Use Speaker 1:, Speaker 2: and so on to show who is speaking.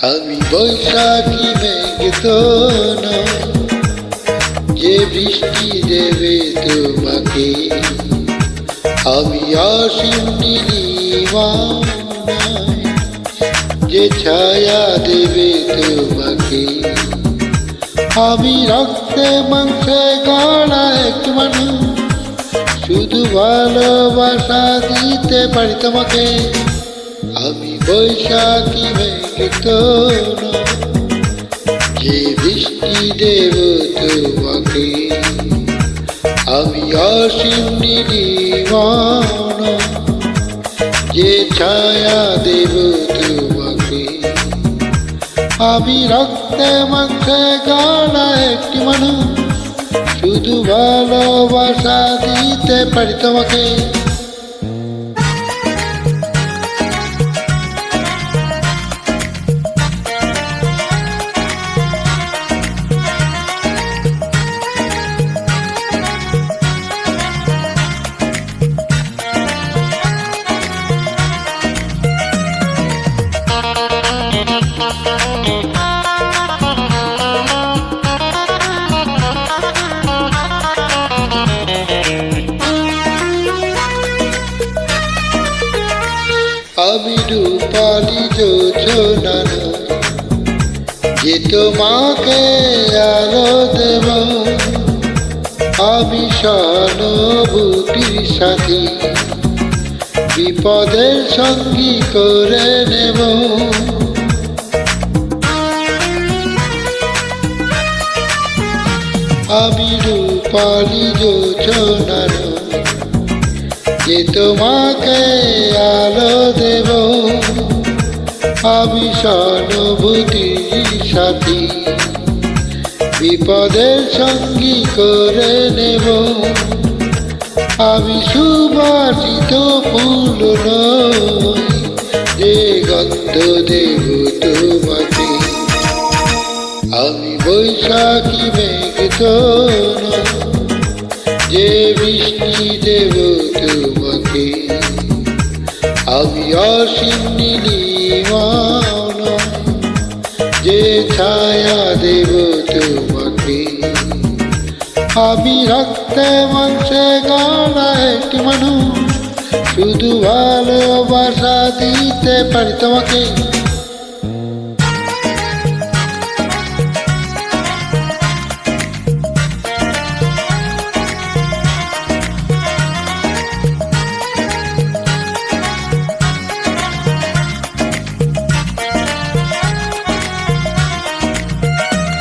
Speaker 1: আমি বৈশাখী মেঘ তো নয় যে বৃষ্টি দেবে তোমাকে, আমি অসীম নীলিমা নয় যে ছায়া দেবে তোমাকে। আমি রক্তে মাংসে গড়া এক মানুষ, শুধু ভালোবাসা দিতে পারি তোমাকে। আমি বৈশাখী মেঘ তো নয় যে বৃষ্টি দেব তোমাকে, আমি অসীম নীলিমা নয় যে ছায়া দেব তোমাকে। আমি রক্তে মাংসে গড়া একটি মানুষ, শুধু ভালোবাসা দিতে পারি তোমাকে। আমি রূপালি যোজনা যে তোমাকে আলো দেব, আমি সহানুভূতির সাথী বিপদের সঙ্গী করে নেব। আমি রূপালি যোজনা যে তোমাকে আলো দেব, আমি সহানুভূতির সাথী বিপদের সঙ্গী করে নেব। আমি সুবাসিত ফুল নই যে গন্ধ দেব তোমাকে, আমি বৈশাখী মেঘ তো নয় যে বৃষ্টি দেব তোমাকে, আমি অসীম নীলিমা নয় যে ছায়া দেব তোমাকে। আমি রক্তে মাংসে গড়া একটি মানুষ, শুধু ভালোবাসা দিতে পারি তোমাকে।